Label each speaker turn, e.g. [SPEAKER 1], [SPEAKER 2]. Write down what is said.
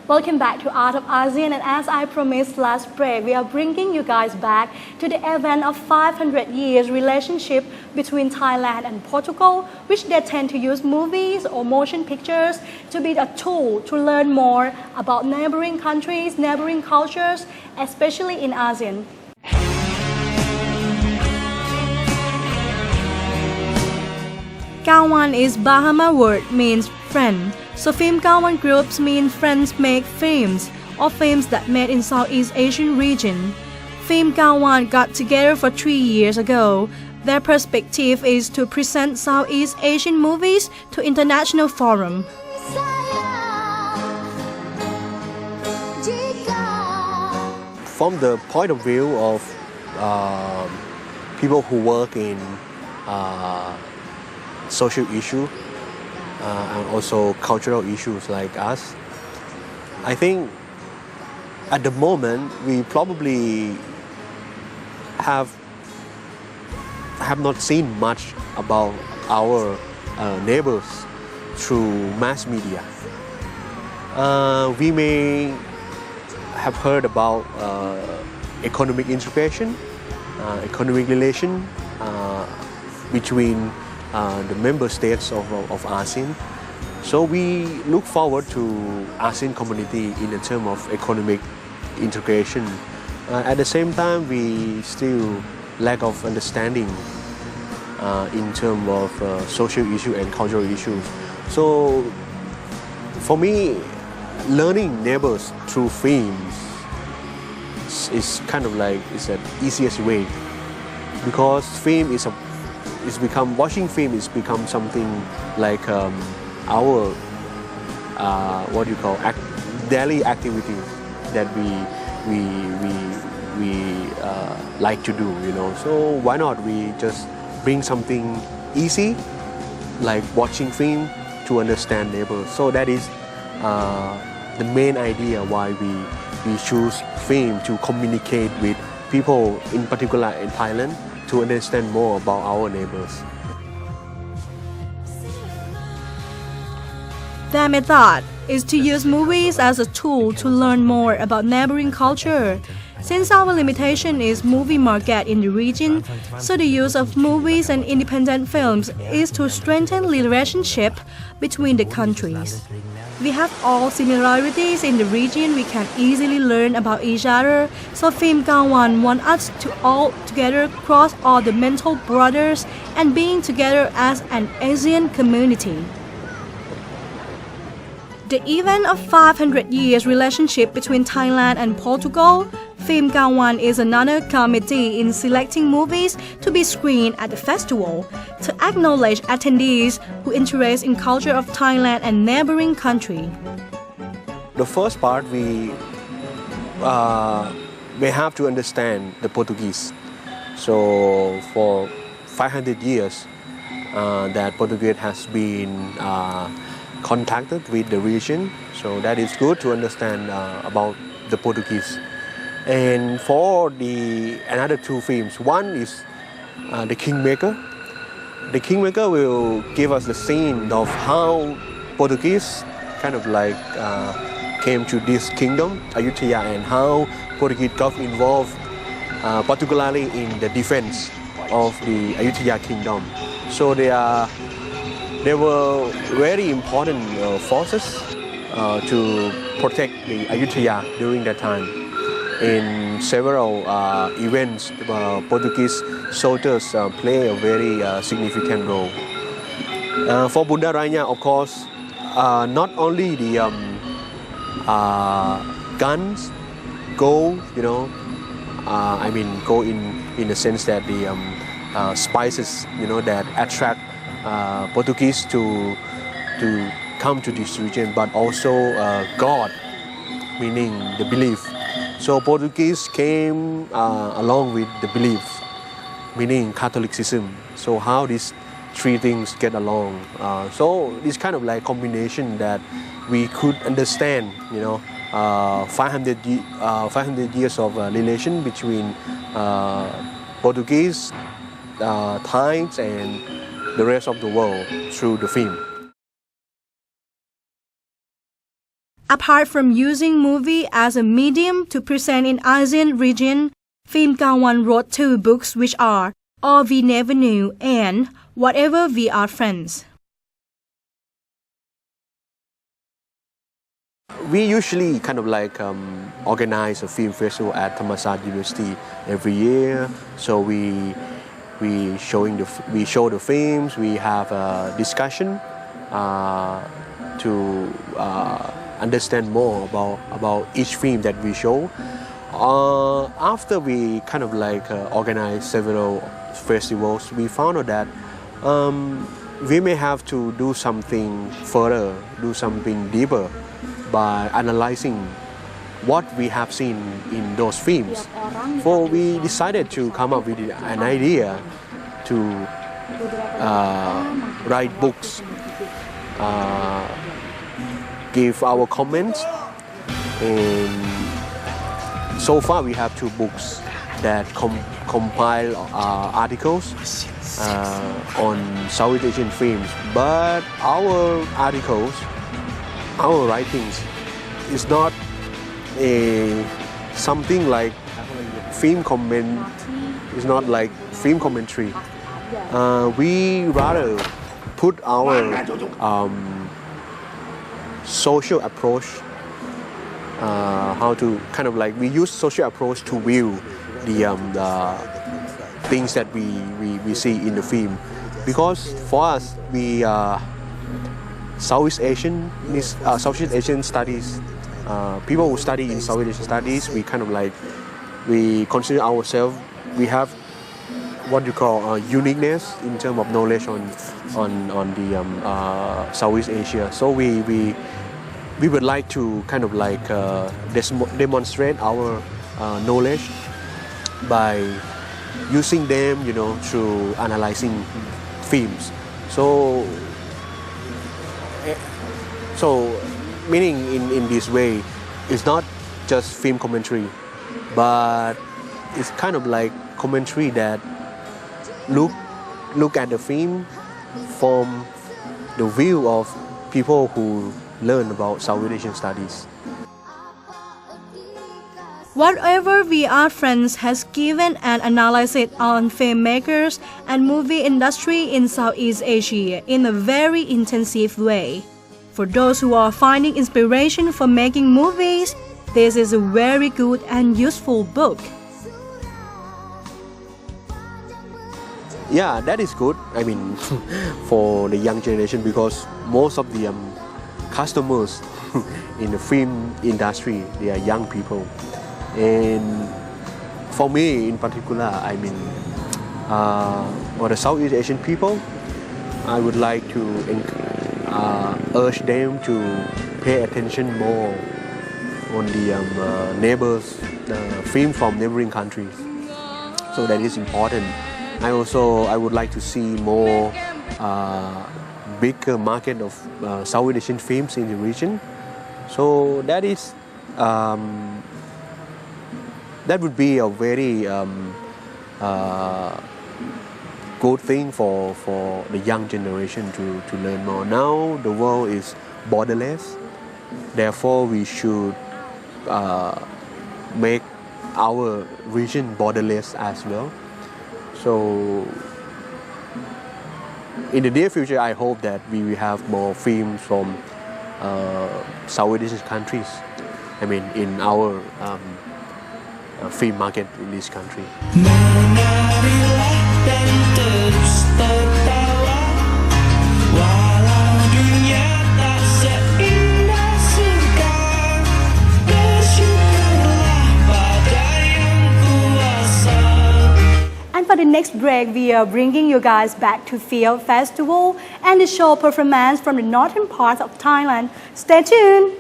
[SPEAKER 1] Welcome back to Art of ASEAN, and as I promised last break, we are bringing you guys back to the event of 500 years relationship between Thailand and Portugal, which they tend to use movies or motion pictures to be a tool to learn more about neighboring countries, neighboring cultures, especially in ASEAN. Kawan is Bahama word means friend. So film Kawan groups mean friends make films or films that made in Southeast Asian region. Film Kawan got together for 3 years ago. Their perspective is to present Southeast Asian movies to international forum.
[SPEAKER 2] From the point of view of people who work in social issue and also cultural issues like us, I think at the moment we probably have not seen much about our neighbors through mass media. We may have heard about economic integration, economic relation between the member states of ASEAN. So we look forward to ASEAN community in the term of economic integration. At the same time, we still lack of understanding in terms of social issue and cultural issues. So for me, learning neighbors through films is kind of like the easiest way, because film is watching film is become something like our daily activities that we like to do, you know. So why not we just bring something easy like watching film to understand neighbors. So that is the main idea why we choose film to communicate with people, in particular in Thailand, to understand more about our neighbors.
[SPEAKER 1] Their method is to use movies as a tool to learn more about neighboring culture. Since our limitation is movie market in the region, so the use of movies and independent films is to strengthen the relationship between the countries. We have all similarities in the region. We can easily learn about each other. So Film Kawan want us to all together cross all the mental borders and being together as an Asian community. The event of 500 years relationship between Thailand and Portugal, Film Kawan is another committee in selecting movies to be screened at the festival to acknowledge attendees who interest in culture of Thailand and neighboring country.
[SPEAKER 2] The first part we have to understand the Portuguese. So for 500 years that Portuguese has been contacted with the region, so that is good to understand about the Portuguese. And for another two films, one is The Kingmaker. The Kingmaker will give us the scene of how Portuguese kind of like came to this kingdom, Ayutthaya, and how Portuguese got involved, particularly in the defense of the Ayutthaya kingdom. So they were very important forces to protect the Ayutthaya during that time. In several events, Portuguese soldiers play a very significant role. For Bunda Raya, of course, not only the guns go, you know, go in the sense that the spices, you know, that attract Portuguese to come to this region, but also God, meaning the belief. So Portuguese came along with the belief, meaning Catholicism. So how these three things get along. So this kind of like combination that we could understand, you know, 500 years of relation between Portuguese, Thais, and the rest of the world through the film.
[SPEAKER 1] Apart from using movie as a medium to present in ASEAN region, Phim Kawan wrote 2 books which are All We Never Knew and Whatever We Are Friends.
[SPEAKER 2] We usually kind of like organize a film festival at Thammasat University every year. So we show the films. We have a discussion to understand more about each film that we show. After we kind of like organize several festivals, we found out that we may have to do something further, do something deeper by analyzing what we have seen in those films. So we decided to come up with an idea to write books, give our comments, and so far we have 2 books that compile articles on Southeast Asian films. But our articles, our writings is not something like film comment. It's not like film commentary. We rather put our social approach, how to kind of like we use social approach to view the things that we see in the film, because for us we Southeast Asian studies, people who study in Southeast Asian studies, we kind of like we consider ourselves, we have what you call uniqueness in terms of knowledge on the Southeast Asia. So we would like to kind of like demonstrate our knowledge by using them, through analyzing films. So meaning in this way, it's not just film commentary, but it's kind of like commentary that look at the film from the view of people who learn about Southeast Asian studies.
[SPEAKER 1] Whatever We Are Friends has given an analysis on filmmakers and movie industry in Southeast Asia in a very intensive way. For those who are finding inspiration for making movies, this is a very good and useful book.
[SPEAKER 2] Yeah, that is good. I mean, for the young generation, because most of the customers in the film industry, they are young people. And for me in particular, I mean, for the Southeast Asian people, I would like to urge them to pay attention more on the neighbors, film from neighboring countries. So that is important. I would like to see more bigger market of Southeast Asian films in the region. So that is that would be a very good thing for the young generation to learn more. Now the world is borderless, therefore we should make our region borderless as well. So in the near future, I hope that we will have more films from Southeast Asian countries. I mean, in our film market in this country.
[SPEAKER 1] And for the next break, we are bringing you guys back to Film Festival and the show performance from the northern part of Thailand. Stay tuned!